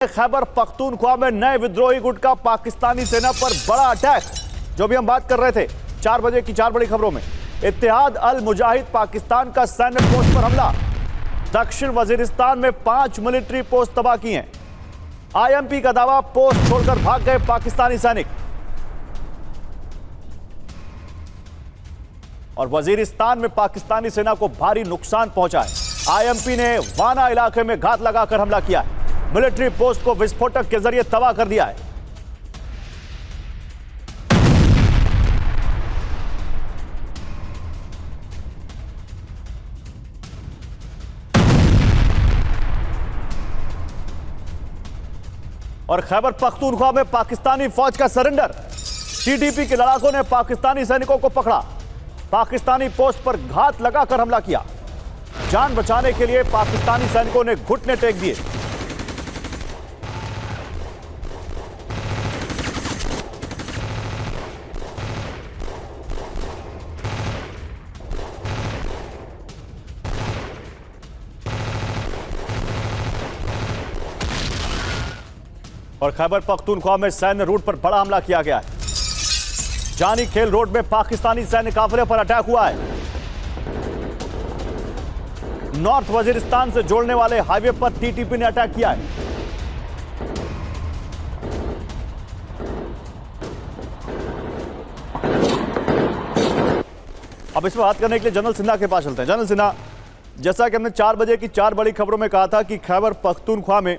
खैबर पख्तूनख्वा में नए विद्रोही गुट का पाकिस्तानी सेना पर बड़ा अटैक। जो भी हम बात कर रहे थे 4 बजे की 4 बड़ी खबरों में, इत्तेहाद अल मुजाहिद पाकिस्तान का सैन्य पोस्ट पर हमला। दक्षिण वजीरिस्तान में 5 मिलिट्री पोस्ट तबाह की हैं। आईएमपी का दावा, पोस्ट छोड़कर भाग गए पाकिस्तानी सैनिक। और वजीरिस्तान में पाकिस्तानी सेना को भारी नुकसान पहुंचा है। आईएमपी ने वाना इलाके में घात लगाकर हमला किया है। मिलिट्री पोस्ट को विस्फोटक के जरिए तबाह कर दिया है। और खैबर पख्तूनख्वा में पाकिस्तानी फौज का सरेंडर। टीटीपी के लड़ाकों ने पाकिस्तानी सैनिकों को पकड़ा। पाकिस्तानी पोस्ट पर घात लगाकर हमला किया। जान बचाने के लिए पाकिस्तानी सैनिकों ने घुटने टेक दिए। और खैबर पख्तूनख्वा में सैन्य रूट पर बड़ा हमला किया गया है। जानी खेल रोड में पाकिस्तानी सैन्य काफिले पर अटैक हुआ है। नॉर्थ वजीरिस्तान से जोड़ने वाले हाईवे पर टीटीपी ने अटैक किया है। अब इस पर बात करने के लिए जनरल सिन्हा के पास चलते हैं। जनरल सिन्हा, जैसा कि हमने 4 बजे की 4 बड़ी खबरों में कहा था कि खैबर पख्तूनख्वा में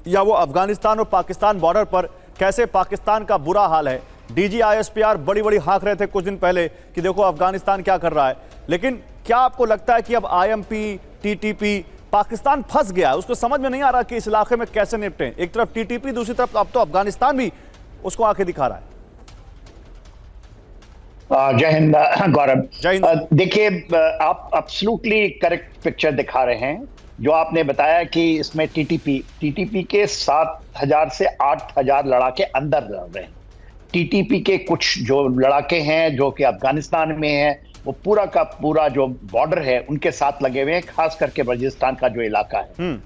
या वो अफगानिस्तान और पाकिस्तान बॉर्डर पर कैसे पाकिस्तान का बुरा हाल है। डीजी आईएसपीआर बड़ी बड़ी हाँक रहे थे कुछ दिन पहले कि देखो अफगानिस्तान क्या कर रहा है। लेकिन क्या आपको लगता है कि अब आईएमपी, टीटीपी, पाकिस्तान फंस गया है? उसको समझ में नहीं आ रहा कि इस इलाके में कैसे निपटें। एक तरफ टीटीपी, दूसरी तरफ अब तो अफगानिस्तान भी उसको आंखें दिखा रहा है। जय हिंद गौरव। जय हिंद। देखिए, आप एब्सोल्युटली करेक्ट पिक्चर दिखा रहे हैं। जो आपने बताया कि इसमें टीटीपी के 7,000 से 8,000 लड़ाके अंदर लड़ रहे हैं। टीटीपी के कुछ जो लड़ाके हैं जो कि अफगानिस्तान में हैं, वो पूरा का पूरा जो बॉर्डर है उनके साथ लगे हुए हैं, खास करके बलूचिस्तान का जो इलाका है।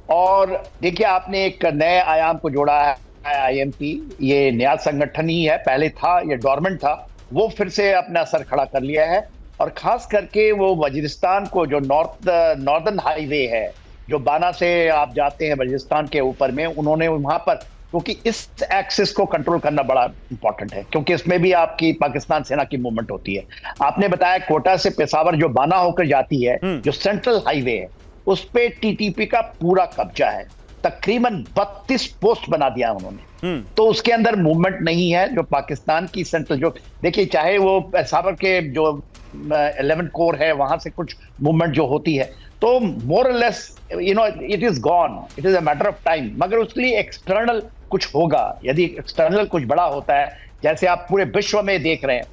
और देखिए, आपने एक नए आयाम को जोड़ा है। आईएमपी ये नया संगठन ही है, पहले था ये डोरमेंट था, वो फिर से अपना असर खड़ा कर लिया है। और खास करके वो वजीरिस्तान को जो नॉर्दर्न हाईवे है, जो बाना से आप जाते हैं बलूचिस्तान के ऊपर में, उन्होंने वहां पर, क्योंकि इस एक्सिस को कंट्रोल करना बड़ा इंपॉर्टेंट है, क्योंकि इसमें भी आपकी पाकिस्तान सेना की मूवमेंट होती है। आपने बताया कोटा से पेशावर जो बाना होकर जाती है, जो सेंट्रल हाईवे है, उस पे टीटीपी का पूरा कब्जा है। तकरीबन 32 पोस्ट बना दिया उन्होंने। तो उसके अंदर मूवमेंट नहीं है। जो पाकिस्तान की सेंट्रल, जो देखिए, चाहे वो पेशावर के जो 11 कोर है, वहां से कुछ मूवमेंट जो होती है, तो मोर और less it is gone, it is a matter of time. मगर उसके लिए एक्सटर्नल कुछ होगा। यदि एक्सटर्नल कुछ बड़ा होता है, जैसे आप पूरे विश्व में देख रहे हैं,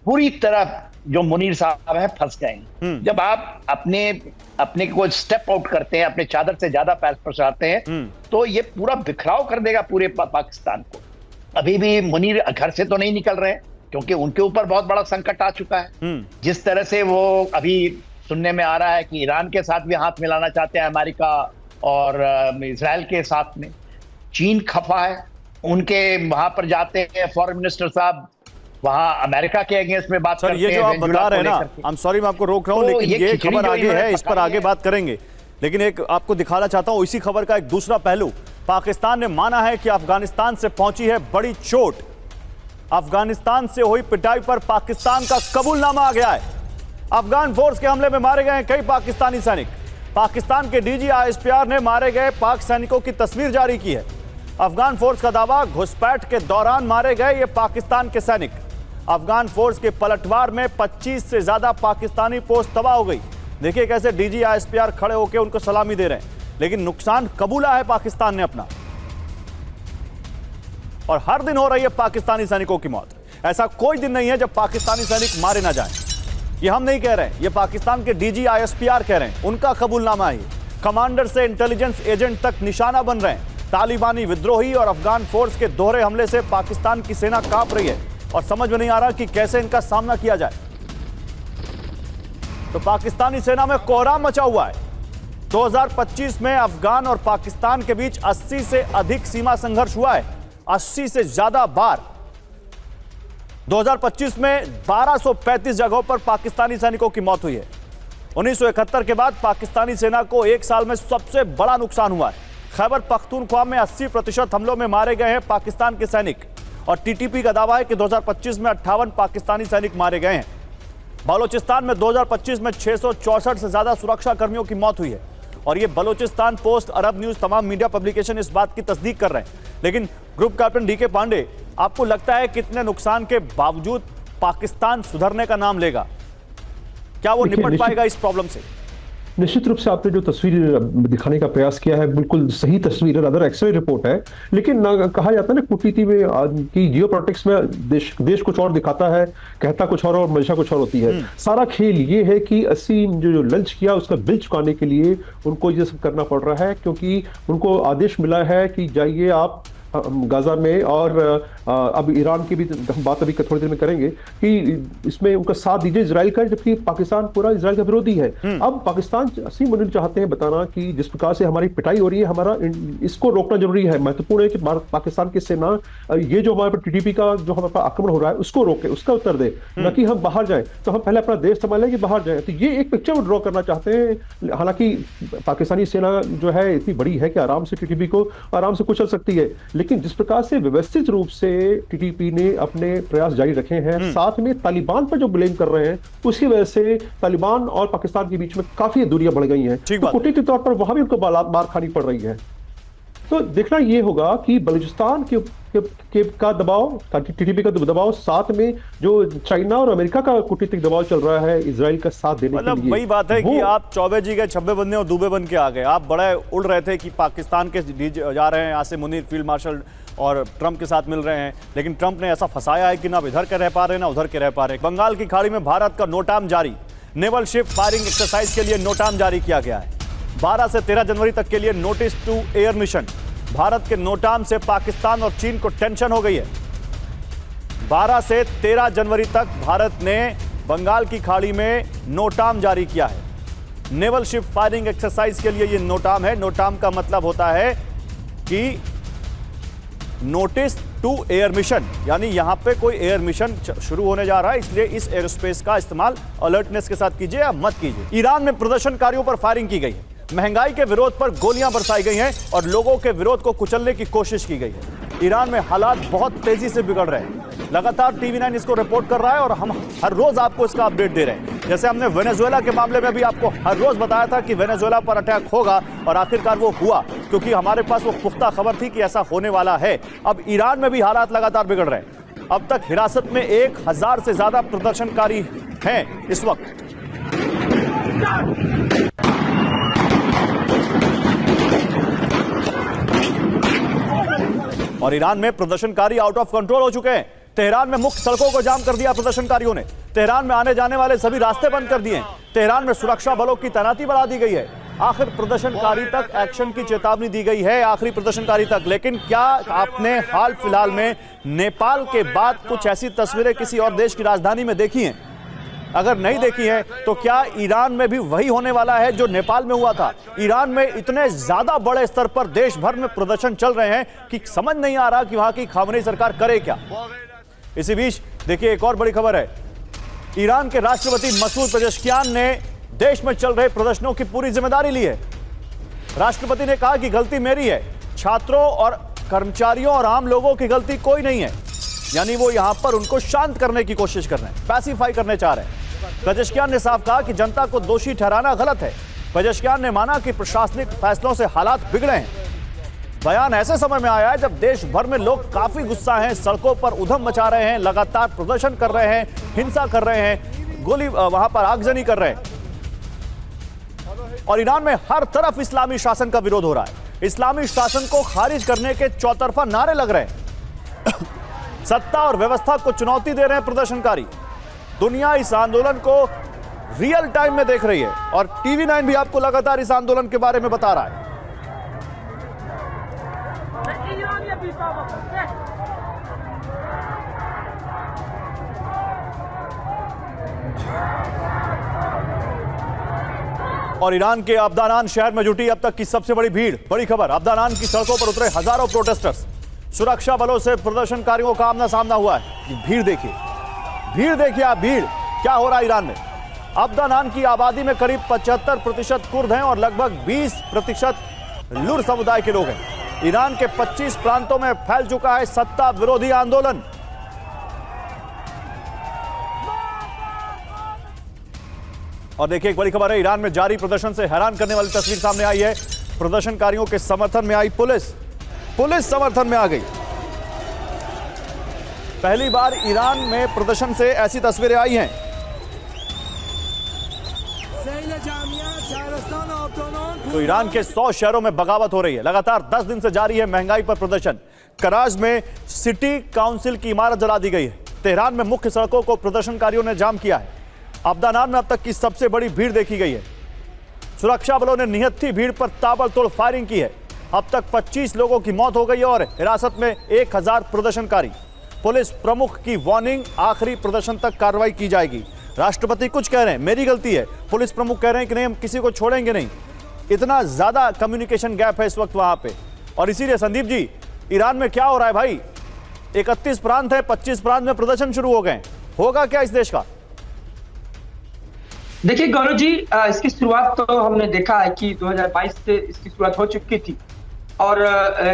पूरी तरह जो मुनीर साहब है फंस गए। जब आप अपने को स्टेप आउट करते हैं, अपने चादर से ज्यादा पैर पसारते हैं, तो ये पूरा बिखराव कर देगा पूरे पाकिस्तान को। अभी भी मुनीर घर से तो नहीं निकल रहे हैं, क्योंकि उनके ऊपर बहुत बड़ा संकट आ चुका है। जिस तरह से वो अभी सुनने में आ रहा है कि ईरान के साथ भी हाथ मिलाना चाहते हैं अमेरिका, और इजराइल के साथ में चीन खफा है। उनके वहां पर जाते हैं फॉरेन मिनिस्टर साहब, वहां अमेरिका के अगेंस्ट में बात करते हैं। ये जो आप बता रहे हैं ना, आई एम सॉरी मैं आपको रोक रहा हूं, लेकिन ये खबर आगे है, इस पर आगे बात करेंगे। लेकिन एक आपको दिखाना चाहता हूं इसी खबर का एक दूसरा पहलू। पाकिस्तान ने माना है कि अफगानिस्तान से पहुंची है बड़ी चोट। अफगानिस्तान से हुई पिटाई पर पाकिस्तान का कबूलनामा आ गया है। अफगान फोर्स के हमले में मारे गए कई पाकिस्तानी सैनिक। पाकिस्तान के डीजी आईएसपीआर ने मारे गए पाक सैनिकों की तस्वीर जारी की है। अफगान फोर्स का दावा, घुसपैठ के दौरान मारे गए ये पाकिस्तान के सैनिक। अफगान फोर्स के पलटवार में 25 से ज्यादा पाकिस्तानी पोस्ट तबाह हो गई। देखिए कैसे डीजी आईएसपीआर खड़े होकर उनको सलामी दे रहे हैं। लेकिन नुकसान कबूला है पाकिस्तान ने अपना। और हर दिन हो रही है पाकिस्तानी सैनिकों की मौत। ऐसा कोई दिन नहीं है जब पाकिस्तानी सैनिक मारे ना जाएं। ये हम नहीं कह रहे हैं, ये पाकिस्तान के डीजी आईएसपीआर कह रहे हैं। उनका कबूलनामा है। कमांडर से इंटेलिजेंस एजेंट तक निशाना बन रहे हैं। तालिबानी विद्रोही और अफगान फोर्स के दोहरे हमले से पाकिस्तान की सेना कांप रही है और समझ में नहीं आ रहा कि कैसे इनका सामना किया जाए। तो पाकिस्तानी सेना में कोहराम मचा हुआ है। 2025 में अफगान और पाकिस्तान के बीच 80 से अधिक सीमा संघर्ष हुआ है, 80 से ज्यादा बार। 2025 में 1235 जगहों पर पाकिस्तानी सैनिकों की मौत हुई है। 1971 के बाद पाकिस्तानी सेना को एक साल में सबसे बड़ा नुकसान हुआ है। खैबर पख्तूनख्वा में 80% हमलों में मारे गए हैं पाकिस्तान के सैनिक, और टीटीपी का दावा है कि 2025 में 58 पाकिस्तानी सैनिक मारे गए हैं। बलोचिस्तान में 2025 में 664 से ज्यादा सुरक्षा कर्मियों की मौत हुई है, और ये बलोचिस्तान पोस्ट, अरब न्यूज, तमाम मीडिया पब्लिकेशन इस बात की तस्दीक कर रहे हैं। लेकिन ग्रुप कैप्टन डीके पांडे, आपको लगता है कितने नुकसान के बावजूद पाकिस्तान सुधरने का नाम लेगा? क्या वो निपट पाएगा इस प्रॉब्लम से? निश्चित रूप से आपने जो तस्वीर दिखाने का प्रयास किया है बिल्कुल सही तस्वीर है, अदर एक्सरे रिपोर्ट है। लेकिन कहा जाता है ना कूटनीति में कि जियोपॉलिटिक्स में देश कुछ और दिखाता है, कहता कुछ और मंशा कुछ और होती है। सारा खेल ये है कि 80 जो लंच किया उसका बिल चुकाने के लिए उनको ये सब करना पड़ रहा है, क्योंकि उनको आदेश मिला है कि जाइए आप गाजा में, और अब ईरान की भी बात अभी थोड़ी देर में करेंगे कि इसमें उनका साथ दीजिए इजराइल का, जबकि पाकिस्तान पूरा इजराइल का विरोधी है। अब पाकिस्तान असीम मुनीर चाहते हैं बताना कि जिस प्रकार से हमारी पिटाई हो रही है, हमारा इसको रोकना जरूरी है। महत्वपूर्ण है कि पाकिस्तान की सेना ये जो हमारे पर टीटीपी का जो हमारे पर आक्रमण हो रहा है उसको रोके, उसका उत्तर दे, न कि हम बाहर जाए। तो हम पहले अपना देश संभालें कि बाहर जाए। तो ये एक पिक्चर ड्रॉ करना चाहते हैं। हालांकि पाकिस्तानी सेना जो है इतनी बड़ी है कि आराम से टीटीपी को आराम से कुचल सकती है, लेकिन जिस प्रकार से व्यवस्थित रूप से टीटीपी ने अपने प्रयास जारी रखे हैं, साथ में तालिबान पर जो ब्लेम कर रहे हैं, उसकी वजह से तालिबान और पाकिस्तान के बीच में काफी दूरियां बढ़ गई हैं। तो कूटनीतिक तौर पर वहां भी उनको मार खानी पड़ रही है। तो देखना यह होगा कि बलूचिस्तान का दबाव, टीटीपी का दबाव, साथ में जो चाइना और अमेरिका का कूटनीतिक दबाव चल रहा है इजराइल का साथ देने के लिए। वही बात है कि आप चौबे जी गए, छब्बे बंदे और दूबे बन के आ गए। आप बड़े उड़ रहे थे कि पाकिस्तान के जा रहे हैं आसिम मुनीर फील्ड मार्शल और ट्रंप के साथ मिल रहे हैं, लेकिन ट्रंप ने ऐसा फंसाया है कि ना इधर के रह पा रहे ना उधर के रह पा रहे। बंगाल की खाड़ी में भारत का नोटाम जारी, नेवल शिप फायरिंग एक्सरसाइज के लिए नोटाम जारी किया गया है। 12 से 13 जनवरी तक के लिए notice to air mission. Bharat के नोटाम से पाकिस्तान और चीन को टेंशन हो गई है। 12 से 13 जनवरी तक भारत ने बंगाल की खाड़ी में नोटाम जारी किया है। नेवल शिप फायरिंग एक्सरसाइज के लिए यह नोटाम है। नोटाम का मतलब होता है कि नोटिस टू एयर मिशन, यानी यहां पे कोई एयर मिशन शुरू होने जा रहा है, इसलिए इस एयरोस्पेस का इस्तेमाल अलर्टनेस के साथ कीजिए या मत कीजिए। ईरान में प्रदर्शनकारियों पर फायरिंग की गई है। महंगाई के विरोध पर गोलियां बरसाई गई हैं और लोगों के विरोध को कुचलने की कोशिश की गई है। ईरान में हालात बहुत तेजी से बिगड़ रहे हैं। लगातार TV9 इसको रिपोर्ट कर रहा है और हम हर रोज आपको इसका अपडेट दे रहे हैं। जैसे हमने वेनेजुएला के मामले में भी आपको हर रोज बताया था कि वेनेजुएला पर अटैक होगा, और आखिरकार वो हुआ, क्योंकि हमारे पास वो पुख्ता खबर थी कि ऐसा होने वाला है। अब ईरान में भी हालात लगातार बिगड़ रहे हैं। अब तक हिरासत में 1000 से ज्यादा प्रदर्शनकारी हैं इस वक्त। और ईरान में प्रदर्शनकारी आउट ऑफ कंट्रोल हो चुके हैं। तेहरान में मुख्य सड़कों को जाम कर दिया प्रदर्शनकारियों ने। तेहरान में आने जाने वाले सभी रास्ते बंद कर दिए हैं। तेहरान में सुरक्षा बलों की तैनाती बढ़ा दी गई है। आखिर प्रदर्शनकारी तक एक्शन की चेतावनी दी गई है, आखिरी प्रदर्शनकारी तक। लेकिन क्या आपने हाल फिलहाल में नेपाल के बाद कुछ ऐसी तस्वीरें किसी और देश की राजधानी में देखी हैं? अगर नहीं देखी है तो क्या ईरान में भी वही होने वाला है जो नेपाल में हुआ था? ईरान में इतने ज्यादा बड़े स्तर पर देश भर में प्रदर्शन चल रहे हैं कि समझ नहीं आ रहा कि वहां की खामनेई सरकार करे क्या। इसी बीच देखिए एक और बड़ी खबर है। ईरान के राष्ट्रपति मसूद पेजेश्कियान ने देश में चल रहे प्रदर्शनों की पूरी जिम्मेदारी ली है। राष्ट्रपति ने कहा कि गलती मेरी है, छात्रों और कर्मचारियों और आम लोगों की गलती कोई नहीं है। यानी वो यहां पर उनको शांत करने की कोशिश कर रहे हैं, पैसिफाई करने चाह रहे हैं। पेजेश्कियान ने साफ कहा कि जनता को दोषी ठहराना गलत है। पेजेश्कियान ने माना कि प्रशासनिक फैसलों से हालात बिगड़े हैं। बयान ऐसे समय में आया है जब देश भर में लोग काफी गुस्सा हैं, सड़कों पर उधम मचा रहे हैं, लगातार प्रदर्शन कर रहे हैं, हिंसा कर रहे हैं, वहां पर आगजनी कर रहे हैं। और ईरान में हर तरफ इस्लामी शासन का विरोध हो रहा है। इस्लामी शासन को खारिज करने के चौतरफा नारे लग रहे हैं। सत्ता और व्यवस्था को चुनौती दे रहे हैं प्रदर्शनकारी। दुनिया इस आंदोलन को रियल टाइम में देख रही है और TV9 भी आपको लगातार इस आंदोलन के बारे में बता रहा है। और ईरान के अब्दानान शहर में जुटी अब तक की सबसे बड़ी भीड़। बड़ी खबर, अब्दानान की सड़कों पर उतरे हजारों प्रोटेस्टर्स। सुरक्षा बलों से प्रदर्शनकारियों का आमना सामना हुआ है। भीड़ देखिए आप, भीड़ क्या हो रहा है ईरान में। अब्दानान की आबादी में करीब 75% कुर्द हैं और लगभग 20% लुर समुदाय के लोग हैं। ईरान के 25 प्रांतों में फैल चुका है सत्ता विरोधी आंदोलन। और देखिए एक बड़ी खबर है, ईरान में जारी प्रदर्शन से हैरान करने वाली तस्वीर सामने आई है। प्रदर्शनकारियों के समर्थन में आई पुलिस समर्थन में आ गई। पहली बार ईरान में प्रदर्शन से ऐसी तस्वीरें आई हैं। तो ईरान के 100 शहरों में बगावत हो रही है। लगातार 10 दिन से जारी है महंगाई पर प्रदर्शन। कराज में सिटी काउंसिल की इमारत जला दी गई है। तेहरान में मुख्य सड़कों को प्रदर्शनकारियों ने जाम किया है। अब्दानान में अब तक की सबसे बड़ी भीड़ देखी गई है। सुरक्षा बलों ने निहत्थी भीड़ पर ताबड़तोड़ फायरिंग की है। अब तक 25 लोगों की मौत हो गई है और हिरासत में 1000 प्रदर्शनकारी। पुलिस प्रमुख की वार्निंग, आखिरी प्रदर्शन तक कार्रवाई की जाएगी। राष्ट्रपति कुछ कह रहे हैं, मेरी गलती है। पुलिस प्रमुख कह रहे हैं कि नहीं, हम किसी को छोड़ेंगे नहीं। इतना ज्यादा कम्युनिकेशन गैप है इस वक्त वहां पे। और इसीलिए संदीप जी, ईरान में क्या हो रहा है भाई? 31 प्रांत है, 25 प्रांत में प्रदर्शन शुरू हो गए। होगा क्या इस देश का? देखिए गौरव जी, इसकी शुरुआत तो हमने देखा है कि 2022 से इसकी शुरुआत हो चुकी थी और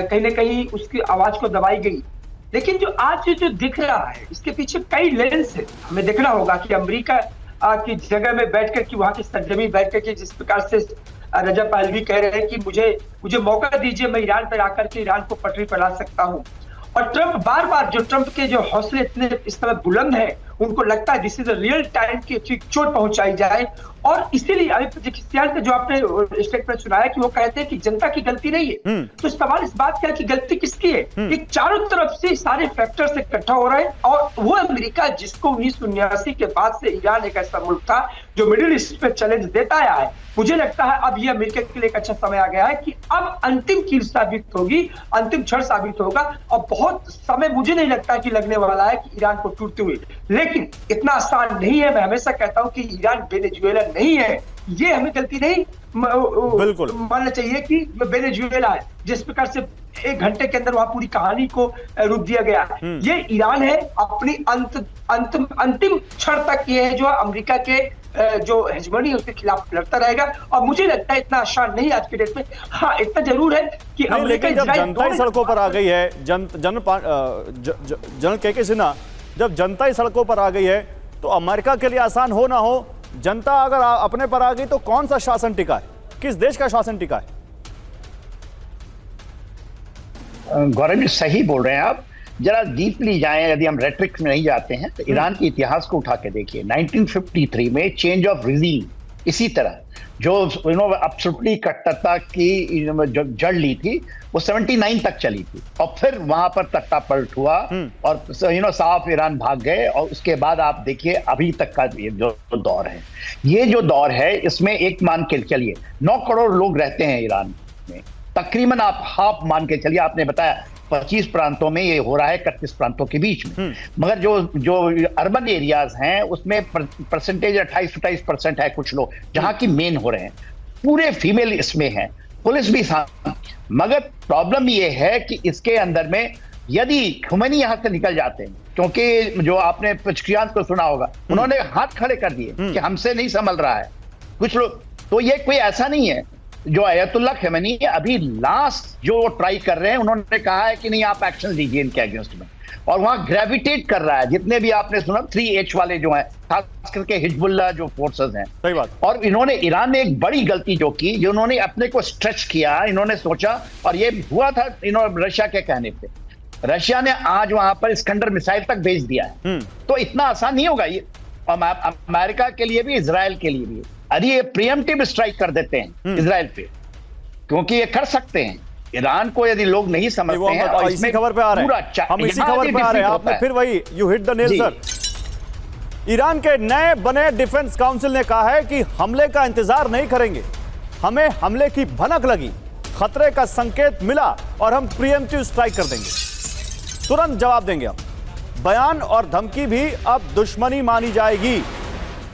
कहीं ना कहीं उसकी आवाज को दबाई गई। लेकिन जो आज जो दिख रहा है, इसके पीछे कई लेंस है। हमें देखना होगा कि अमेरिका की जगह में बैठकर कि वहां की सरजमी बैठकर के जिस प्रकार से रजब पाहलवी कह रहे हैं कि मुझे मौका दीजिए, मैं ईरान पर आकर के ईरान को पटरी पर ला सकता हूँ। और ट्रंप बार बार, जो ट्रंप के जो हौसले इतने इस समय बुलंद है, उनको लगता है this is a real time की चोट पहुंचाई जाए। और इसीलिए अभी का जो आपने स्टेटमेंट सुनाया कि वो कहते हैं कि जनता की गलती नहीं है, तो सवाल इस बात का कि गलती किसकी है? ये चारों तरफ से सारे फैक्टर्स इकट्ठा हो रहे हैं। और वो अमेरिका जिसको 1979 के बाद से ईरान एक ऐसा मुल्क था जो मिडिल ईस्ट पे चैलेंज देता आया है, मुझे लगता है अब ये अमेरिका के लिए एक अच्छा समय आ गया है कि अब अंतिम कील साबित होगी, अंतिम क्षण साबित होगा। और बहुत समय मुझे नहीं लगता कि लगने वाला है कि ईरान को टूटते हुए। लेकिन इतना आसान नहीं है। मैं हमेशा कहता हूं कि ईरान वेनेजुएला नहीं है। ये हमें गलती नहीं बिल्कुल मानना चाहिए कि वेनेजुएला है, जिस प्रकार से 1 घंटे के अंदर वहां पूरी कहानी को रूप दिया गया है। ये ईरान है, अपनी अंतिम क्षण तक ये है जो अमेरिका के जो हेजमनी है उसके खिलाफ लड़ता रहेगा। और मुझे लगता है इतना आसान नहीं आज के डेट में। हाँ, इतना जरूर है कि अमेरिका, जब जनता ही सड़कों पर आ गई है, जनरल के सिन्हा, जब जनता ही सड़कों पर आ गई है तो अमेरिका के लिए आसान हो ना हो, जनता अगर अपने पर आ गई तो कौन सा शासन टिका है? किस देश का शासन टिका है? गौरव जी सही बोल रहे हैं आप। जरा डीपली जाएं, यदि हम रेट्रिक्स में नहीं जाते हैं तो ईरान के इतिहास को उठा के देखिए। 1953 में चेंज ऑफ रिजीम, इसी तरह जो एब्सोल्युटली कट्टरता की जो जड़ ली थी वो 79 तक चली थी और फिर वहां पर तख्ता पलट हुआ और साफ ईरान भाग गए। और उसके बाद आप देखिए अभी तक का ये जो दौर है, ये जो दौर है, इसमें एक मान के चलिए 9 करोड़ लोग रहते हैं ईरान में। तकरीबन आप हाफ मान के चलिए, आपने बताया 25 प्रांतों में ये हो रहा है, 31 प्रांतों के बीच में। मगर जो अर्बन एरियाज हैं उसमें परसेंटेज 28-27% है कुछ लोग जहां की मेन हो रहे हैं। पूरे फीमेल इसमें हैं, पुलिस भी साथ। मगर प्रॉब्लम ये है कि इसके अंदर में यदि खुमैनी यहां से निकल जाते हैं, क्योंकि जो आपने पचकियान को सुना होगा, उन्होंने हाथ खड़े कर दिए कि हमसे नहीं संभल रहा है कुछ लोग। तो ये कोई ऐसा नहीं है। जो अयतुल्ला खमेनी अभी लास्ट जो ट्राई कर रहे हैं, उन्होंने कहा है कि नहीं आप एक्शन लीजिए इनके अगेंस्ट में। और वहां ग्रेविटेट कर रहा है, जितने भी आपने सुना 3H वाले जो हैं, खास करके हिजबुल्लाह जो फोर्सेस हैं। सही बात। और ईरान ने एक बड़ी गलती जो की, जो उन्होंने अपने को स्ट्रेच किया, इन्होंने सोचा, और ये हुआ था रशिया के कहने पे। रशिया ने आज वहां पर इस्कंदर मिसाइल तक भेज दिया है। तो इतना आसान नहीं होगा ये, अमेरिका के लिए भी, इजराइल के लिए भी। अरे ये प्रिएम्प्टिव स्ट्राइक कर देते हैं इजराइल पे, क्योंकि ये कर सकते हैं। ईरान को यदि लोग नहीं समझते हैं, और इसी खबर पे आ रहे हैं, हम इसी खबर पे आ रहे हैं। आपने फिर वही, you hit the nail sir. Iran के नए बने डिफेंस काउंसिल ने कहा है कि हमले का इंतजार नहीं करेंगे, हमें हमले की भनक लगी, खतरे का संकेत मिला और हम प्रिएम्प्टिव स्ट्राइक कर देंगे, तुरंत जवाब देंगे। हम बयान और धमकी भी अब दुश्मनी मानी जाएगी।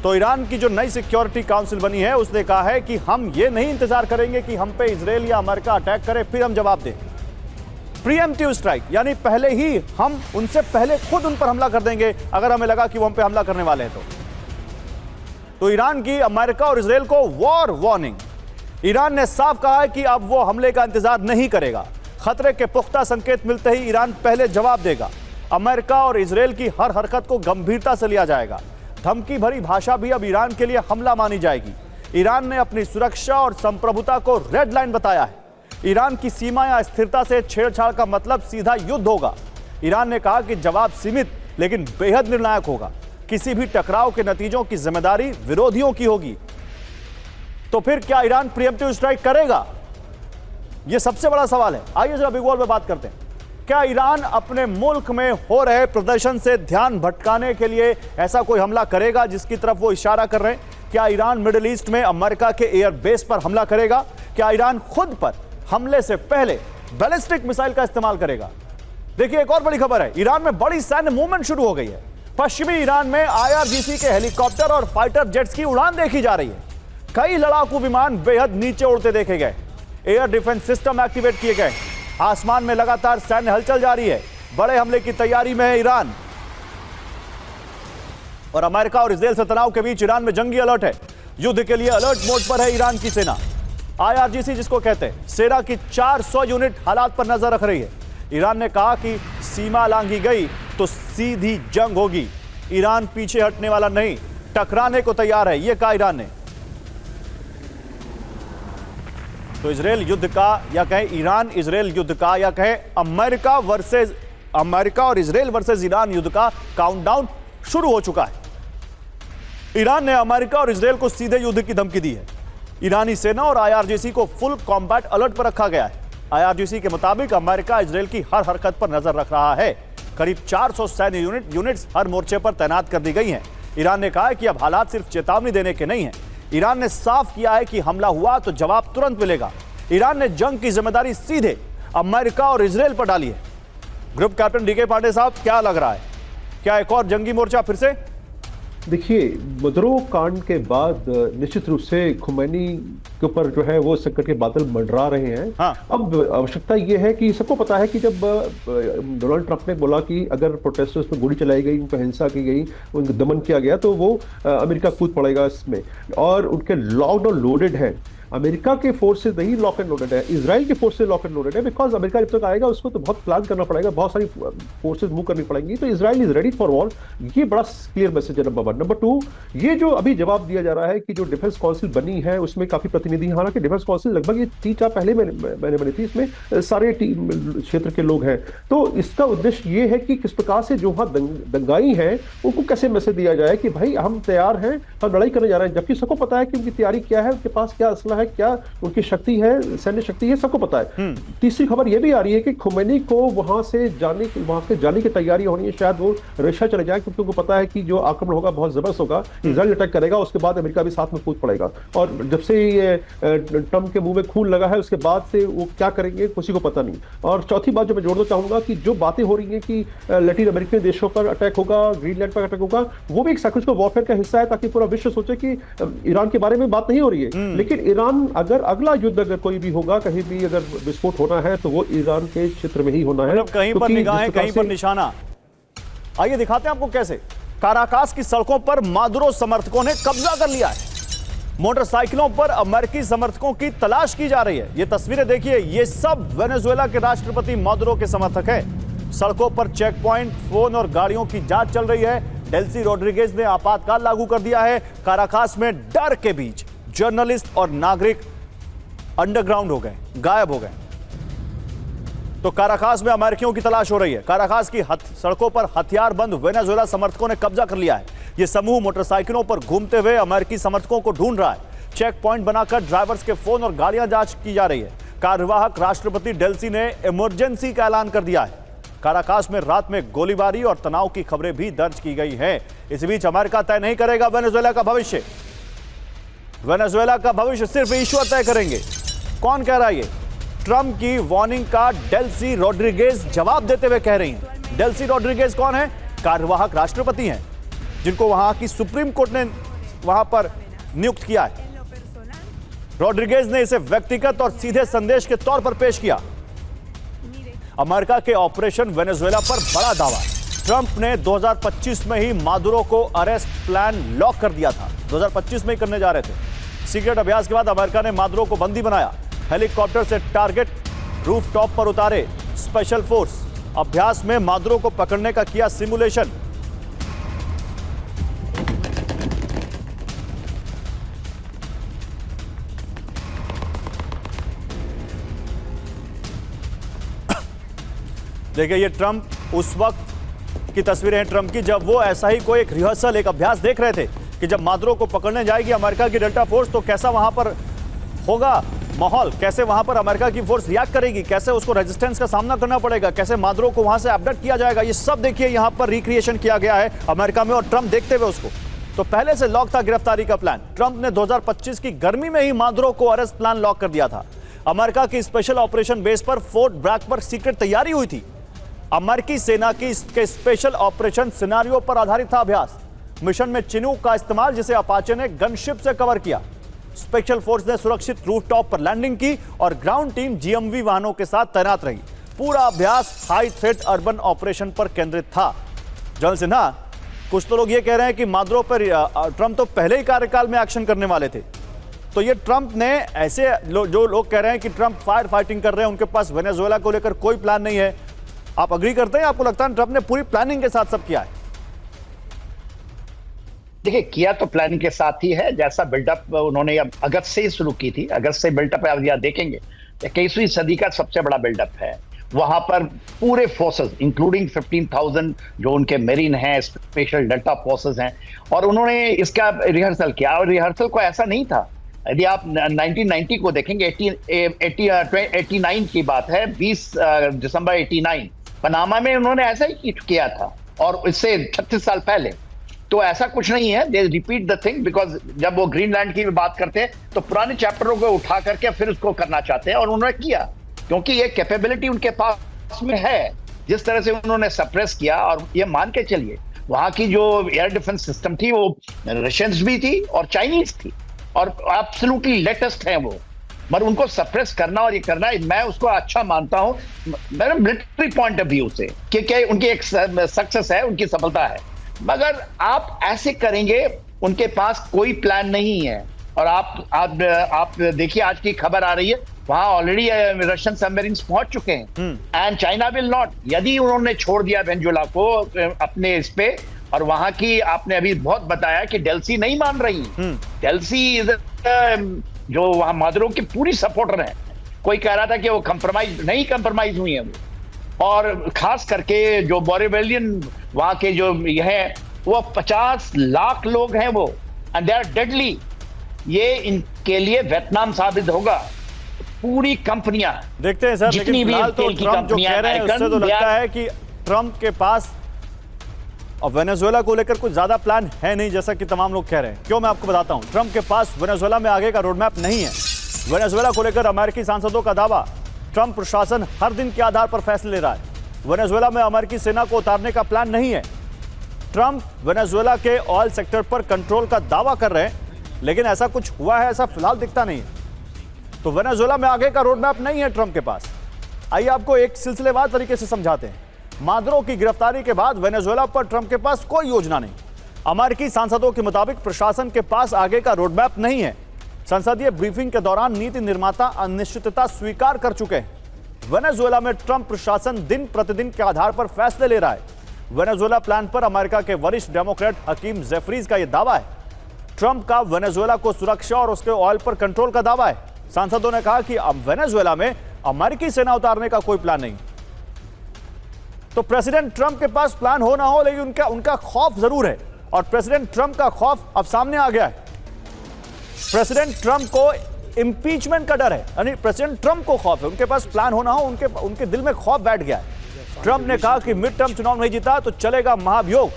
तो ईरान की जो नई सिक्योरिटी काउंसिल बनी है उसने कहा है कि हम ये नहीं इंतजार करेंगे कि हम पे इजराइल या अमेरिका अटैक करे फिर हम जवाब दें। प्रीएम्प्टिव स्ट्राइक, यानी पहले ही हम उनसे पहले खुद उन पर हमला कर देंगे अगर हमें लगा कि वो हम पे हमला करने वाले हैं तो ईरान की अमेरिका और इजराइल को वॉर वार्निंग। ईरान ने साफ कहा है कि अब वो हमले का इंतजार नहीं करेगा। खतरे के पुख्ता संकेत मिलते ही ईरान पहले जवाब देगा। अमेरिका और इजराइल की हर हरकत को गंभीरता से लिया जाएगा। धमकी भरी भाषा भी अब ईरान के लिए हमला मानी जाएगी। ईरान ने अपनी सुरक्षा और संप्रभुता को रेड लाइन बताया है। ईरान की सीमा या स्थिरता से छेड़छाड़ का मतलब सीधा युद्ध होगा। ईरान ने कहा कि जवाब सीमित लेकिन बेहद निर्णायक होगा। किसी भी टकराव के नतीजों की जिम्मेदारी विरोधियों की होगी। तो फिर क्या ईरान प्रीएम्प्टिव स्ट्राइक करेगा? यह सबसे बड़ा सवाल है। आइए जरा बिग वॉल में बात करते हैं। क्या ईरान अपने मुल्क में हो रहे प्रदर्शन से ध्यान भटकाने के लिए ऐसा कोई हमला करेगा जिसकी तरफ वो इशारा कर रहे हैं? क्या ईरान मिडिल ईस्ट में अमेरिका के एयरबेस पर हमला करेगा? क्या ईरान खुद पर हमले से पहले बैलिस्टिक मिसाइल का इस्तेमाल करेगा? देखिए, एक और बड़ी खबर है। ईरान में बड़ी सैन्य मूवमेंट शुरू हो गई है। पश्चिमी ईरान में IRGC के हेलीकॉप्टर और फाइटर जेट्स की उड़ान देखी जा रही है। कई लड़ाकू विमान बेहद नीचे उड़ते देखे गए। एयर डिफेंस सिस्टम एक्टिवेट किए गए। आसमान में लगातार सैन्य हलचल जारी है। बड़े हमले की तैयारी में है ईरान। और अमेरिका और इजराइल से तनाव के बीच ईरान में जंगी अलर्ट है। युद्ध के लिए अलर्ट मोड पर है ईरान की सेना। IRGC जिसको कहते हैं, सेना की 400 यूनिट हालात पर नजर रख रही है। ईरान ने कहा कि सीमा लांघी गई तो सीधी जंग होगी। ईरान पीछे हटने वाला नहीं, टकराने को तैयार है, यह कहा ईरान ने। तो इजराइल युद्ध का या कहें ईरान इजराइल युद्ध का या कहें अमेरिका और इजराइल वर्सेस ईरान युद्ध का काउंटडाउन शुरू हो चुका है। ईरान ने अमेरिका और इजराइल को सीधे युद्ध की धमकी दी है। ईरानी सेना और IRGC को फुल कॉम्बैट अलर्ट पर रखा गया है। IRGC के मुताबिक अमेरिका इजराइल की हर हरकत पर नजर रख रहा है। करीब 400 सैन्य यूनिट्स हर मोर्चे पर तैनात कर दी गई हैं। ईरान ने कहा है कि अब हालात सिर्फ चेतावनी देने के नहीं हैं। ईरान ने साफ किया है कि हमला हुआ तो जवाब तुरंत मिलेगा। ईरान ने जंग की जिम्मेदारी सीधे अमेरिका और इजराइल पर डाली है। ग्रुप कैप्टन DK पांडे साहब, क्या लग रहा है? क्या एक और जंगी मोर्चा फिर से? देखिए, मदरो कांड के बाद निश्चित रूप से खुमैनी के ऊपर जो है वो संकट के बादल मंडरा रहे हैं। हाँ। अब आवश्यकता ये है कि सबको पता है कि जब डोनाल्ड ट्रंप ने बोला कि अगर प्रोटेस्टर्स पर गोली चलाई गई, उनको हिंसा की गई, उनको दमन किया गया तो वो अमेरिका कूद पड़ेगा इसमें, और उनके लॉक्ड और लोडेड है। अमेरिका के फोर्सेज नहीं लॉक एंड लोडेड है, इजराइल के फोर्सेज लॉक एंड लोडेड है। बिकॉज अमेरिका जब तक आएगा उसको तो बहुत प्लान करना पड़ेगा, बहुत सारी फोर्सेज मूव करनी पड़ेंगी। तो Israel is ready for war. ये बड़ा क्लियर मैसेज है, नंबर 1। नंबर 2, ये जो अभी जवाब दिया जा रहा है कि जो डिफेंस काउंसिल बनी है उसमें काफी प्रतिनिधि, हालांकि डिफेंस काउंसिल लगभग ये 3-4 पहले मैंने बनी थी, इसमें सारे क्षेत्र के लोग हैं। तो इसका उद्देश्य ये है कि किस प्रकार से जो वहां दंगाई है उनको कैसे मैसेज दिया जाए कि भाई हम तैयार हैं, हम लड़ाई करने जा रहे हैं। जबकि सबको पता है कि उनकी तैयारी क्या है, उनके पास क्या असला है, क्या उनकी शक्ति है, सैन्य शक्ति है, सबको पता है। तीसरी खबर यह भी आ रही है कि खुमैनी को वहां से जाने की तैयारी होनी है। शायद वो रशिया चले जाए, क्योंकि उनको पता है कि जो आक्रमण होगा बहुत जबरदस्त होगा। इजराइल अटैक करेगा, उसके बाद अमेरिका भी साथ में कूद पड़ेगा। और जब से ये ट्रंप के मुंह में खून लगा है, उसके बाद से वो क्या करेंगे किसी को पता नहीं। और चौथी बात जो मैं जोड़ना चाहूंगा कि जो बातें हो रही है कि लैटिन अमेरिकन देशों पर अटैक होगा, ग्रीनलैंड पर अटैक होगा, वो भी एक साइकोलॉजिकल वॉरफेयर का हिस्सा है, ताकि पूरा विश्व सोचे कि ईरान के बारे में बात नहीं हो रही है। लेकिन ईरान अगला युद्ध अगर कोई भी होगा, कहीं भी अगर विस्फोट होना है तो वो ईरान के क्षेत्र में ही होना है। मतलब कहीं पर निगाहें, कहीं पर निशाना। आइए दिखाते हैं आपको कैसे काराकास की सड़कों पर मादुरो समर्थकों ने कब्जा कर लिया है। मोटरसाइकिलों पर अमेरिकी समर्थकों की तलाश की जा रही है। ये तस्वीरें देखिए, ये सब वेनेजुएला के राष्ट्रपति मादुरो के समर्थक हैं। सड़कों पर चेक पॉइंट, फोन और गाड़ियों की जांच चल रही है। डेल्सी रोड्रिगेज ने आपातकाल लागू कर दिया है। काराकास में डर के बीच जर्नलिस्ट और नागरिक अंडरग्राउंड हो गए, गायब हो गए। तो काराकास में अमेरिकियों की तलाश हो रही है। काराकास की सड़कों पर हथियारबंद वेनेजुएला समर्थकों ने कब्जा कर लिया है। यह समूह मोटरसाइकिलों पर घूमते हुए अमेरिकी समर्थकों को ढूंढ रहा है। चेक पॉइंट बनाकर ड्राइवर्स के फोन और गाड़ियां जांच की जा रही है। कार्यवाहक राष्ट्रपति डेल्सी ने इमरजेंसी का ऐलान कर दिया है। काराकास में रात में गोलीबारी और तनाव की खबरें भी दर्ज की गई हैं। इस बीच अमेरिका तय नहीं करेगा वेनेजुएला का भविष्य। वेनेजुएला का भविष्य सिर्फ ईश्वर तय करेंगे। कौन कह रहा है ये? ट्रंप की वार्निंग का डेल्सी रोड्रिगेज जवाब देते हुए कह रही हैं। डेल्सी रोड्रिगेज कौन है? कार्यवाहक राष्ट्रपति हैं, जिनको वहां की सुप्रीम कोर्ट ने वहां पर नियुक्त किया है। रॉड्रिगेज ने इसे व्यक्तिगत और सीधे संदेश के तौर पर पेश किया। अमेरिका के ऑपरेशन वेनेजुएला पर बड़ा दावा। ट्रंप ने 2025 में ही मादुरो को अरेस्ट प्लान लॉक कर दिया था। 2025 में ही करने जा रहे थे। सीक्रेट अभ्यास के बाद अमेरिका ने मादुरो को बंदी बनाया। हेलीकॉप्टर से टारगेट रूफटॉप पर उतारे स्पेशल फोर्स। अभ्यास में मादुरो को पकड़ने का किया सिमुलेशन। देखिए ये ट्रंप उस वक्त की तस्वीरें हैं ट्रंप की, जब वो ऐसा ही कोई एक रिहर्सल, एक अभ्यास देख रहे थे कि जब मादुरो को पकड़ने जाएगी अमेरिका की डेल्टा फोर्स तो कैसा वहां पर होगा माहौल, कैसे वहां पर अमेरिका की फोर्स रिएक्ट करेगी, कैसे उसको रेजिस्टेंस का सामना करना पड़ेगा, कैसे मादुरो को वहां से अपडेट किया जाएगा। ये सब देखिए यहां पर रिक्रिएशन किया गया है अमेरिका में और ट्रंप देखते हुए उसको। तो पहले से लॉक था गिरफ्तारी का प्लान। ट्रंप ने 2025 की गर्मी में ही मादुरो को अरेस्ट प्लान लॉक कर दिया था। अमेरिका की स्पेशल ऑपरेशन बेस पर फोर्ट ब्रैग पर सीक्रेट तैयारी हुई थी। अमेरिकी सेना की इसके स्पेशल ऑपरेशन सिनारियो पर आधारित था अभ्यास। मिशन में चिनूक का इस्तेमाल, जिसे अपाचे ने गनशिप से कवर किया। स्पेशल फोर्स ने सुरक्षित रूफटॉप पर लैंडिंग की और ग्राउंड टीम जीएमवी वाहनों के साथ तैनात रही। पूरा अभ्यास हाई थ्रेट अर्बन ऑपरेशन पर केंद्रित था। जनरल सिन्हा, कुछ तो लोग ये कह रहे हैं कि मादुरो पर ट्रंप तो पहले ही कार्यकाल में एक्शन करने वाले थे। तो ये ट्रंप ने ऐसे जो लोग कह रहे हैं कि ट्रंप फायर फाइटिंग कर रहे हैं, उनके पास वेनेजुएला को लेकर कोई प्लान नहीं है, आप अग्री करते हैं? आपको लगता है ट्रंप ने पूरी प्लानिंग के साथ सब किया है? देखिए, किया तो प्लानिंग के साथ ही है। जैसा बिल्डअप उन्होंने अब अगस्त से ही शुरू की थी, अगस्त से बिल्डअप आप यहां देखेंगे 21वीं सदी का सबसे बड़ा बिल्डअप है। वहां पर पूरे फोर्सेस इंक्लूडिंग 15,000 जो उनके मेरीन हैं, स्पेशल डेल्टा फोर्सेस हैं, और उन्होंने इसका रिहर्सल किया। और रिहर्सल को ऐसा नहीं था, यदि आप 1990 को देखेंगे, 89 की बात है, 20 दिसंबर 89 पनामा में उन्होंने ऐसा ही किया था, और इससे 36 साल पहले। तो ऐसा कुछ नहीं है, दे रिपीट द थिंग, बिकॉज जब वो ग्रीनलैंड की बात करते हैं तो पुराने चैप्टरों को उठा करके फिर उसको करना चाहते हैं, और उन्होंने किया क्योंकि ये कैपेबिलिटी उनके पास में है। जिस तरह से उन्होंने सप्रेस किया, और ये मान के चलिए वहां की जो एयर डिफेंस सिस्टम थी वो रशियंस भी थी और चाइनीज थी, और एब्सोल्युटली लेटेस्ट है वो, मगर उनको सप्रेस करना और ये करना, मैं उसको अच्छा मानता हूं मेरे मिलिट्री पॉइंट ऑफ व्यू से, क्योंकि उनकी एक सक्सेस है, उनकी सफलता है। मगर आप ऐसे करेंगे, उनके पास कोई प्लान नहीं है। और आप देखिए, आज की खबर आ रही है वहां ऑलरेडी रशियन सबमरीन्स पहुंच चुके हैं, एंड चाइना विल नॉट। यदि उन्होंने छोड़ दिया वेनेजुएला को अपने इस पे, और वहां की आपने अभी बहुत बताया कि डेल्सी नहीं मान रही। डेल्सी इज जो वहां मादुरो की पूरी सपोर्टर है। कोई कह रहा था कि वो कंप्रोमाइज हुई है वो, और खास करके जो बोरिवेलियन वहां के जो है वो 50 लाख लोग हैं वो, एंड दे आर डेडली। ये इनके लिए वियतनाम साबित होगा। पूरी कंपनियां देखते हैं सर, लेकिन फिलहाल तो ट्रंप जो कह रहे हैं उससे तो लगता है कि ट्रंप के पास और वेनेजुएला को लेकर कुछ ज्यादा प्लान है नहीं, जैसा कि तमाम लोग कह रहे हैं। क्यों, मैं आपको बताता हूं। ट्रंप के पास वेनेजुएला में आगे का रोडमैप नहीं है। वेनेजुएला को लेकर अमेरिकी सांसदों का दावा, ट्रंप प्रशासन हर दिन के आधार पर फैसले ले रहा है। वेनेजुएला में अमेरिकी सेना को उतारने का प्लान नहीं है। ट्रंप वेनेजुएला के ऑयल सेक्टर पर कंट्रोल का दावा कर रहे हैं, लेकिन ऐसा कुछ हुआ है ऐसा फिलहाल दिखता नहीं है। तो वेनेजुएला में आगे का रोडमैप नहीं है ट्रंप के पास। आइए आपको एक सिलसिलेवार तरीके से समझाते हैं। मादुरो की गिरफ्तारी के बाद वेनेजुएला पर ट्रंप के पास कोई योजना नहीं। अमेरिकी सांसदों के मुताबिक प्रशासन के पास आगे का रोडमैप नहीं है। संसदीय ब्रीफिंग के दौरान नीति निर्माता अनिश्चितता स्वीकार कर चुके हैं। वेनेजुएला में ट्रंप प्रशासन दिन प्रतिदिन के आधार पर फैसले ले रहा है। वेनेजुएला प्लान पर अमेरिका के वरिष्ठ डेमोक्रेट हकीम जेफरीज का यह दावा है। ट्रंप का वेनेजुएला को सुरक्षा और उसके ऑयल पर कंट्रोल का दावा है। सांसदों ने कहा कि अब वेनेजुएला में अमेरिकी सेना उतारने का कोई प्लान नहीं। तो प्रेसिडेंट ट्रंप के पास प्लान हो ना हो, लेकिन उनका खौफ जरूर है, और प्रेसिडेंट ट्रंप का खौफ अब सामने आ गया है। प्रेसिडेंट ट्रंप को इंपीचमेंट का डर है, यानी प्रेसिडेंट ट्रंप को खौफ है। उनके पास प्लान हो ना हो, उनके दिल में खौफ बैठ गया है। ट्रंप ने कहा कि मिड टर्म चुनाव नहीं जीता तो चलेगा महाभियोग।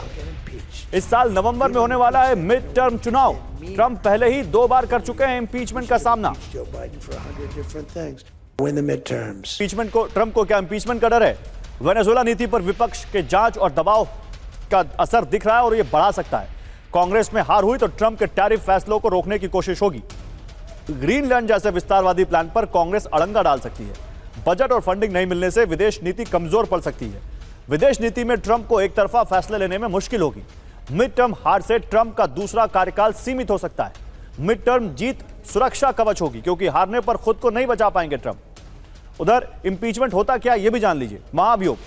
इस साल नवंबर में होने वाला है मिड टर्म चुनाव। ट्रंप पहले ही 2 बार कर चुके हैं इंपीचमेंट का सामना। इंपीचमेंट को, ट्रंप को क्या इंपीचमेंट का डर है? वेनेजुएला नीति पर विपक्ष के जांच और दबाव का असर दिख रहा है और यह बढ़ा सकता है। कांग्रेस में हार हुई तो ट्रंप के टैरिफ फैसलों को रोकने की कोशिश होगी। ग्रीनलैंड जैसे विस्तारवादी प्लान पर कांग्रेस अड़ंगा डाल सकती है। बजट और फंडिंग नहीं मिलने से विदेश नीति कमजोर पड़ सकती है। विदेश नीति में ट्रंप को एक तरफा फैसले लेने में मुश्किल होगी। मिड टर्म हार से ट्रंप का दूसरा कार्यकाल सीमित हो सकता है। मिड टर्म जीत सुरक्षा कवच होगी क्योंकि हारने पर खुद को नहीं बचा पाएंगे ट्रंप। उधर इंपीचमेंट होता क्या ये भी जान लीजिए। महाभियोग,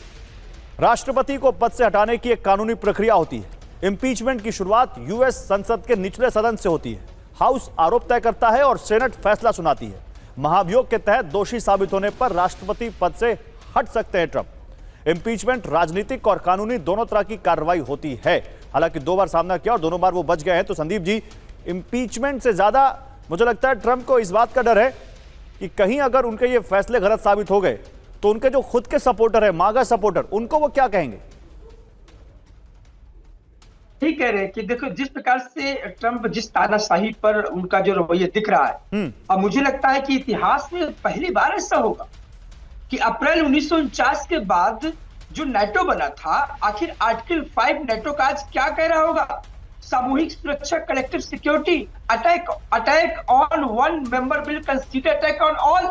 राष्ट्रपति को पद से हटाने की एक कानूनी प्रक्रिया होती है। इंपीचमेंट की शुरुआत यूएस संसद के निचले सदन से होती है। हाउस आरोप तय करता है और सेनेट फैसला सुनाती है। महाभियोग के तहत दोषी साबित होने पर राष्ट्रपति पद से हट सकते हैं ट्रंप। इंपीचमेंट राजनीतिक और कानूनी दोनों तरह की कार्रवाई होती है। हालांकि 2 बार सामना किया और दोनों बार वो बच गए हैं। तो संदीप जी, इंपीचमेंट से ज्यादा मुझे लगता है ट्रंप को इस बात का डर है कि कहीं अगर उनके ये फैसले गलत साबित हो गए तो उनके जो खुद के सपोर्टर है, मागा सपोर्टर, उनको वो क्या कहेंगे? ठीक कह रहे हैं कि देखो जिस प्रकार से ट्रंप जिस तानाशाही पर उनका जो रवैया दिख रहा है, अब मुझे लगता है कि इतिहास में पहली बार ऐसा होगा कि अप्रैल 1949 के बाद जो नाटो बना था, आखिर आर्टिकल 5 नाटो का आज क्या कह रहा होगा? सामूहिक सुरक्षा, collective security, attack on one member will consider attack on all.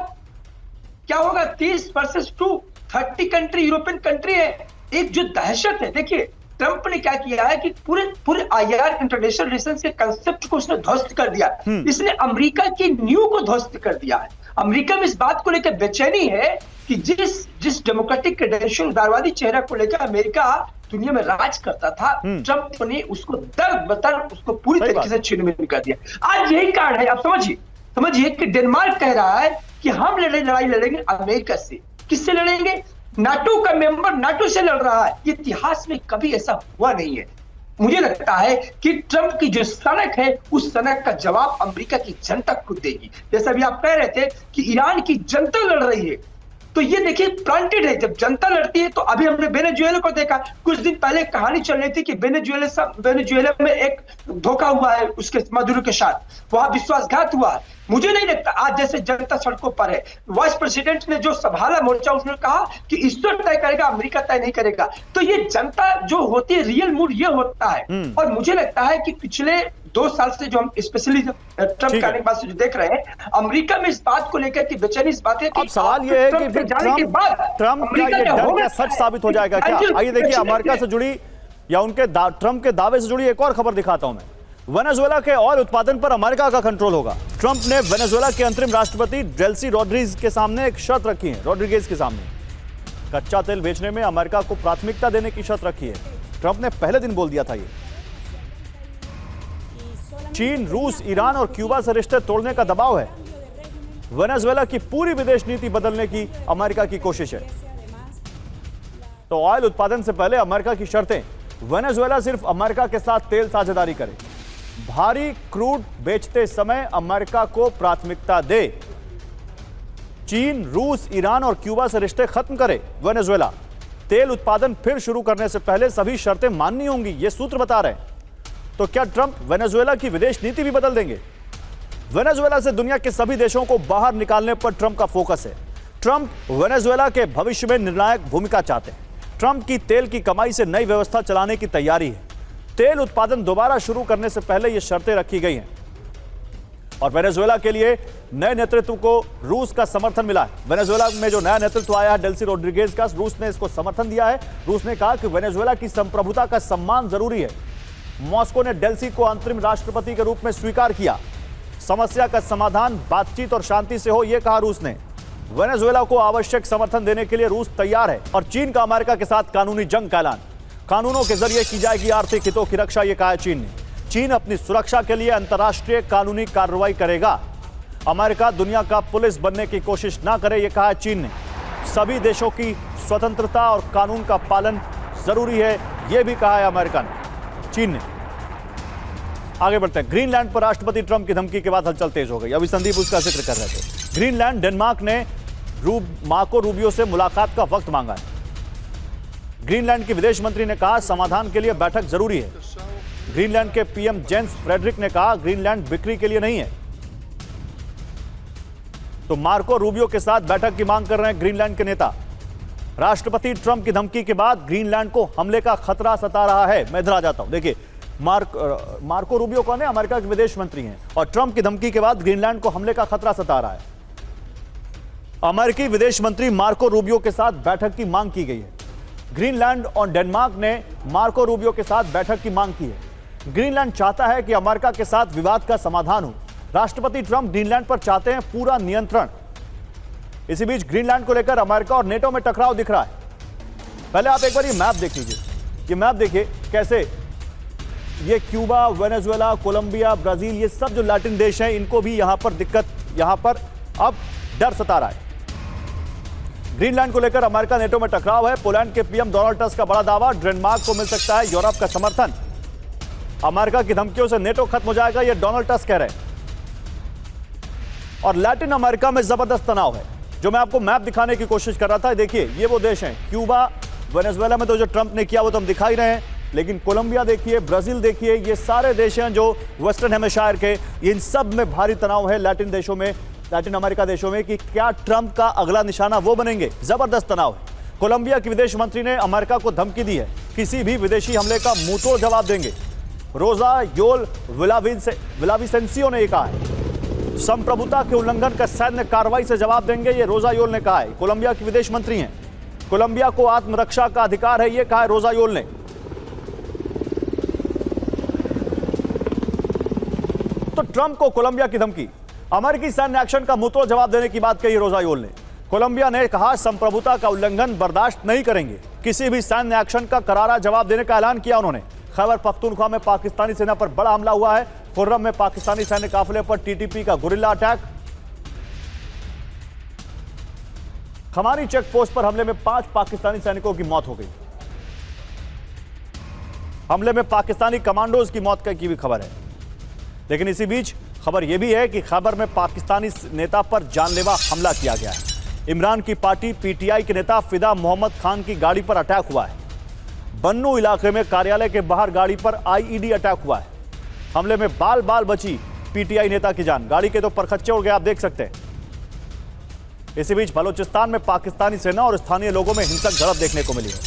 क्या होगा? 30 वर्सेस 2, 30 कंट्री, यूरोपियन कंट्री है। एक जो दहशत है, देखिए ट्रंप ने क्या किया है कि पूरे आईआर इंटरनेशनल रिलेशंस के कंसेप्ट को उसने ध्वस्त कर दिया। इसने अमेरिका की न्यू को ध्वस्त कर दिया है। अमेरिका में इस बात को लेकर बेचैनी है कि जिस डेमोक्रेटिक क्रेडेंशियल उदारवादी चेहरा को लेकर अमेरिका दुनिया में राज करता था, ट्रंप ने उसको दर बदर उसको पूरी तरीके से छिन्न-भिन्न कर दिया। आज यही कारण है, आप समझिए कि डेनमार्क कह रहा है कि हम लड़ाई लड़ेंगे अमेरिका से। किससे लड़ेंगे? नाटो का मेंबर नाटो से लड़ रहा है। इतिहास में कभी ऐसा हुआ नहीं है। मुझे लगता है कि ट्रंप की जो सनक है, उस सनक का जवाब अमेरिका की जनता खुद देगी। जैसा भी आप कह रहे थे कि ईरान की जनता लड़ रही है, तो ये देखिए प्लांटेड है। जब जनता लड़ती है तो अभी हमने वेनेजुएला को देखा। कुछ दिन पहले कहानी चल रही थी कि वेनेजुएला में एक धोखा हुआ है उसके मदुरो के साथ, वहां विश्वासघात हुआ है। मुझे नहीं लगता आज जैसे जनता सड़कों पर है। वाइस प्रेसिडेंट ने जो संभाला मोर्चा, उसने कहा कि ईश्वर तय करेगा, अमेरिका तय नहीं करेगा। तो ये जनता जो होती है, रियल मूड ये होता है। और मुझे लगता है कि पिछले 2 साल से जो हम स्पेशली ट्रंप आने के बाद से जो देख रहे हैं, अमेरिका में इस बात को लेकर कि बेचैनी इस बात है कि अब सवाल ये है कि फिर ट्रंप का ये डर क्या सच साबित हो जाएगा क्या? आइए देखिए, अमेरिका से जुड़ी या उनके ट्रंप के दावे से जुड़ी एक और खबर दिखाता हूं मैं। वेनेजुएला के ऑयल उत्पादन पर अमेरिका का कंट्रोल होगा। ट्रंप ने वेनेजुएला के अंतरिम राष्ट्रपति डेल्सी रोड्रिगेज के सामने एक शर्त रखी है। रोड्रिगेज के सामने कच्चा तेल बेचने में अमेरिका को प्राथमिकता देने की शर्त रखी है। ट्रंप ने पहले दिन बोल दिया था ये। चीन, रूस, ईरान और क्यूबा से रिश्ते तोड़ने का दबाव है। वेनेजुएला की पूरी विदेश नीति बदलने की अमेरिका की कोशिश है। तो ऑयल उत्पादन से पहले अमेरिका की शर्तें, वेनेजुएला सिर्फ अमेरिका के साथ तेल साझेदारी करे, भारी क्रूड बेचते समय अमेरिका को प्राथमिकता दे, चीन, रूस, ईरान और क्यूबा से रिश्ते खत्म करे वेनेजुएला, तेल उत्पादन फिर शुरू करने से पहले सभी शर्तें माननी होंगी, ये सूत्र बता रहे हैं। तो क्या ट्रंप वेनेजुएला की विदेश नीति भी बदल देंगे? वेनेजुएला से दुनिया के सभी देशों को बाहर निकालने पर ट्रंप का फोकस है। ट्रंप वेनेजुएला के भविष्य में निर्णायक भूमिका चाहते हैं। ट्रंप की तेल की कमाई से नई व्यवस्था चलाने की तैयारी है। तेल उत्पादन दोबारा शुरू करने से पहले ये शर्तें रखी गई हैं। और वेनेजुएला के लिए नए नेतृत्व को रूस का समर्थन मिला है। वेनेजुएला में जो नया नेतृत्व आया है डेल्सी रोड्रिगेज का, रूस ने इसको समर्थन दिया है। रूस ने कहा कि वेनेजुएला की संप्रभुता का सम्मान जरूरी है। मॉस्को ने डेल्सी को अंतरिम राष्ट्रपति के रूप में स्वीकार किया। समस्या का समाधान बातचीत और शांति से हो, यह कहा रूस ने। वेनेजुएला को आवश्यक समर्थन देने के लिए रूस तैयार है। और चीन का अमेरिका के साथ कानूनी जंग का ऐलान, कानूनों के जरिए की जाएगी आर्थिक हितों की रक्षा, यह कहा है चीन ने। चीन अपनी सुरक्षा के लिए अंतर्राष्ट्रीय कानूनी कार्रवाई करेगा। अमेरिका दुनिया का पुलिस बनने की कोशिश ना करे, यह कहा है चीन ने। सभी देशों की स्वतंत्रता और कानून का पालन जरूरी है, यह भी कहा है अमेरिका ने, चीन ने। आगे बढ़ते हैं। ग्रीनलैंड पर राष्ट्रपति ट्रंप की धमकी के बाद हलचल तेज हो गई। अभी संदीप उसका जिक्र कर रहे थे। ग्रीनलैंड, डेनमार्क ने मार्को रूबियो से मुलाकात का वक्त मांगा है। ग्रीनलैंड की विदेश मंत्री ने कहा समाधान के लिए बैठक जरूरी है। ग्रीनलैंड के पीएम जेन्स फ्रेडरिक ने कहा ग्रीनलैंड बिक्री के लिए नहीं है। तो मार्को रूबियो के साथ बैठक की मांग कर रहे हैं ग्रीनलैंड के नेता। राष्ट्रपति ट्रंप की धमकी के बाद ग्रीनलैंड को हमले का खतरा सता रहा है। मैं इधर आ जाता हूं। देखिए, मार्को रूबियो कौन है? अमेरिका के विदेश मंत्री हैं और ट्रंप की धमकी के बाद ग्रीनलैंड को हमले का खतरा सता रहा है। अमेरिकी विदेश मंत्री मार्को रूबियो के साथ बैठक की मांग की गई है। ग्रीनलैंड और डेनमार्क ने मार्को रूबियो के साथ बैठक की मांग की है। ग्रीनलैंड चाहता है कि अमेरिका के साथ विवाद का समाधान हो। राष्ट्रपति ट्रंप ग्रीनलैंड पर चाहते हैं पूरा नियंत्रण। इसी बीच ग्रीनलैंड को लेकर अमेरिका और नेटो में टकराव दिख रहा है। पहले आप एक बार ये मैप देख लीजिए। ये मैप देखिए कैसे ये क्यूबा, वेनेजुएला, कोलंबिया, ब्राजील, ये सब जो लैटिन देश हैं, इनको भी यहां पर दिक्कत, यहां पर अब डर सता रहा है। ग्रीनलैंड को लेकर अमेरिका नेटो में टकराव है। पोलैंड के पीएम डोनाल्ड टस्क का बड़ा दावा, डेनमार्क को मिल सकता है यूरोप का समर्थन। अमेरिका की धमकियों से नेटो खत्म हो जाएगा, यह डोनाल्ड टस्क कह रहे हैं। और लैटिन अमेरिका में जबरदस्त तनाव है, जो मैं आपको मैप दिखाने की कोशिश कर रहा था। देखिए ये वो देश हैं, क्यूबा, वेनेजुएला में तो जो ट्रंप ने किया वो तो हम दिखा ही रहे हैं, लेकिन कोलंबिया देखिए, ब्राजील देखिए, ये सारे देश हैं जो वेस्टर्न हेमिस्फीयर के, इन सब में भारी तनाव है लैटिन देशों में, लैटिन अमेरिका देशों में, कि क्या ट्रंप का अगला निशाना वो बनेंगे। जबरदस्त तनाव है। कोलंबिया के विदेश मंत्री ने अमेरिका को धमकी दी है, किसी भी विदेशी हमले का मुंहतोड़ जवाब देंगे। रोजा योल विलाविसेंसियो ने कहा है, संप्रभुता के उल्लंघन का सैन्य कार्रवाई से जवाब देंगे, ये रोजा योल ने कहा है। कोलंबिया के विदेश मंत्री हैं। कोलंबिया को आत्मरक्षा का अधिकार है, ये कहा है रोजा योल ने। तो ट्रंप को कोलंबिया की धमकी, अमेरिकी सैन्य एक्शन का मुंहतोड़ जवाब देने की बात कही रोजा योल ने। कोलंबिया ने कहा संप्रभुता का उल्लंघन बर्दाश्त नहीं करेंगे, किसी भी सैन्य एक्शन का करारा जवाब देने का ऐलान किया उन्होंने। खैबर पख्तूनख्वा में पाकिस्तानी सेना पर बड़ा हमला हुआ है। खुर्रम में पाकिस्तानी सैन्य काफिले पर टीटीपी का गुरिल्ला अटैक। खमानी चेक पोस्ट पर हमले में 5 पाकिस्तानी सैनिकों की मौत हो गई। हमले में पाकिस्तानी कमांडोज की मौत की भी खबर है। लेकिन इसी बीच खबर यह भी है कि खैबर में पाकिस्तानी नेता पर जानलेवा हमला किया गया है। इमरान की पार्टी पीटीआई के नेता फिदा मोहम्मद खान की गाड़ी पर अटैक हुआ है। बन्नू इलाके में कार्यालय के बाहर गाड़ी पर आईईडी अटैक हुआ है। हमले में बाल बाल बची पीटीआई नेता की जान, गाड़ी के तो परखच्चे उड़ गए, आप देख सकते हैं। इसी बीच बलूचिस्तान में पाकिस्तानी सेना और स्थानीय लोगों में हिंसक झड़प देखने को मिली है।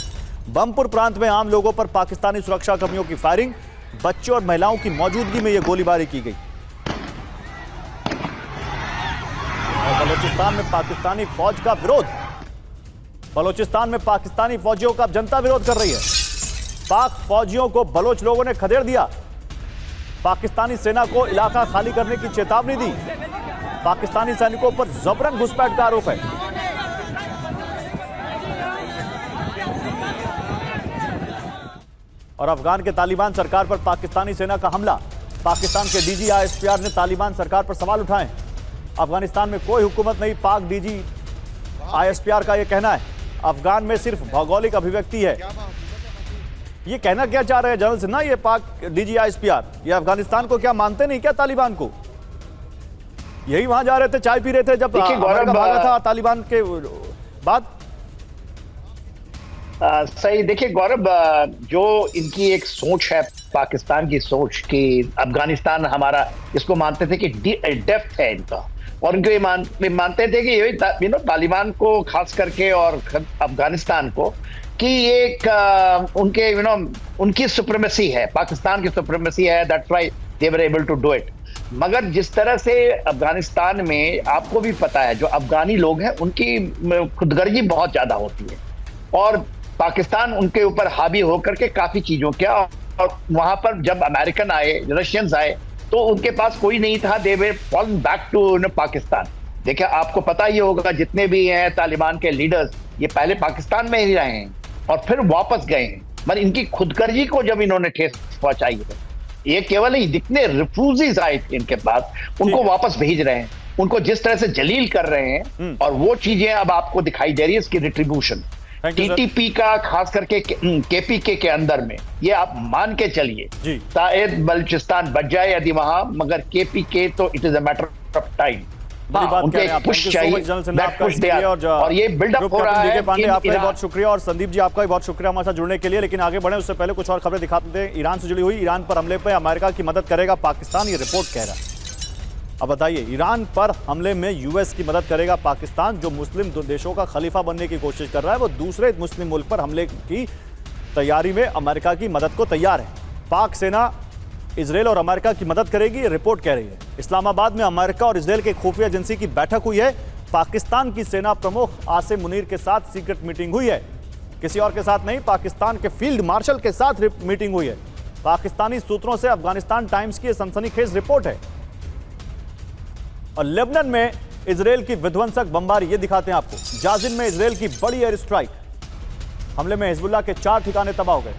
बमपुर प्रांत में आम लोगों पर पाकिस्तानी सुरक्षा कर्मियों की फायरिंग, बच्चों और महिलाओं की मौजूदगी में यह गोलीबारी की गई। बलूचिस्तान में पाकिस्तानी फौज का विरोध, बलूचिस्तान में पाकिस्तानी फौजियों का जनता विरोध कर रही है। पाक फौजियों को बलोच लोगों ने खदेड़ दिया। पाकिस्तानी सेना को इलाका खाली करने की चेतावनी दी। पाकिस्तानी सैनिकों पर जबरन घुसपैठ का आरोप है। और अफगान के तालिबान सरकार पर पाकिस्तानी सेना का हमला। पाकिस्तान के डीजी आईएसपीआर ने तालिबान सरकार पर सवाल उठाए। अफगानिस्तान में कोई हुकूमत नहीं, पाक डीजी आईएसपीआर का यह कहना है। अफगान में सिर्फ भौगोलिक अभिव्यक्ति है। ये कहना क्या चाह रहे हैं जनरल सिन्हा, ये पाक डीजी आईएसपीआर, ये अफगानिस्तान को क्या मानते नहीं क्या, तालिबान को? यही वहां जा रहे थे, चाय पी रहे थे जब अमेरिका भागा था तालिबान के बाद। सही। देखिए गौरव, जो इनकी एक सोच है, पाकिस्तान की सोच कि अफगानिस्तान हमारा, इसको मानते थे कि डेप्थ है इनका, और उनको ये मानते थे कि ये तालिबान को खास करके और अफगानिस्तान को कि एक उनके उनकी सुप्रीमेसी है, पाकिस्तान की सुप्रीमेसी है, that's why they were able to do it. मगर जिस तरह से अफगानिस्तान में आपको भी पता है, जो अफगानी लोग हैं उनकी खुदगर्जी बहुत ज्यादा होती है, और पाकिस्तान उनके ऊपर हावी होकर के काफी चीजों क्या, और वहां पर जब अमेरिकन आए, रशियंस आए, तो उनके पास कोई नहीं था, दे वर फॉलन बैक टू पाकिस्तान। देखिए आपको पता ही होगा, जितने भी हैं तालिबान के लीडर्स, ये पहले पाकिस्तान में ही रहे हैं और फिर वापस गए हैं। मतलब इनकी खुदगर्जी को जब इन्होंने ठेस पहुंचाई है, ये केवल ही जितने रिफ्यूजीज आए थे इनके पास, उनको वापस भेज रहे हैं, उनको जिस तरह से जलील कर रहे हैं, और वो चीजें अब आपको दिखाई दे रही है, इसकी रिट्रीब्यूशन। टीटीपी का खास करके केपीके के अंदर में, ये आप मान के चलिए, शायद बलूचिस्तान बच जाए यदि वहां, मगर केपीके तो it is a matter of time. और ये बिल्डअप हो रहा है। आपका बहुत शुक्रिया, और संदीप जी आपका भी बहुत शुक्रिया हमारे साथ जुड़ने के लिए। लेकिन आगे बढ़े उससे पहले कुछ और खबरें दिखाते हैं। ईरान से जुड़ी हुई, ईरान पर हमले पर अमेरिका की मदद करेगा पाकिस्तान, ये रिपोर्ट कह रहा है। अब बताइए, ईरान पर हमले में यूएस की मदद करेगा पाकिस्तान, जो मुस्लिम देशों का खलीफा बनने की कोशिश कर रहा है, वो दूसरे मुस्लिम मुल्क पर हमले की तैयारी में अमेरिका की मदद को तैयार है। पाक सेना इजरायल और अमेरिका की मदद करेगी, ये रिपोर्ट कह रही है। इस्लामाबाद में अमेरिका और इजरायल के खुफिया एजेंसी की बैठक हुई है। पाकिस्तान की सेना प्रमुख आसिम मुनीर के साथ सीक्रेट मीटिंग हुई है, किसी और के साथ नहीं, पाकिस्तान के फील्ड मार्शल के साथ मीटिंग हुई है। पाकिस्तानी सूत्रों से अफगानिस्तान टाइम्स की सनसनीखेज रिपोर्ट है। और लेबनान में इजरायल की विध्वंसक बमबारी, ये दिखाते हैं आपको। जाजिन में इजरायल की बड़ी एयर स्ट्राइक, हमले में हिजबुल्लाह के 4 ठिकाने तबाह हो गए।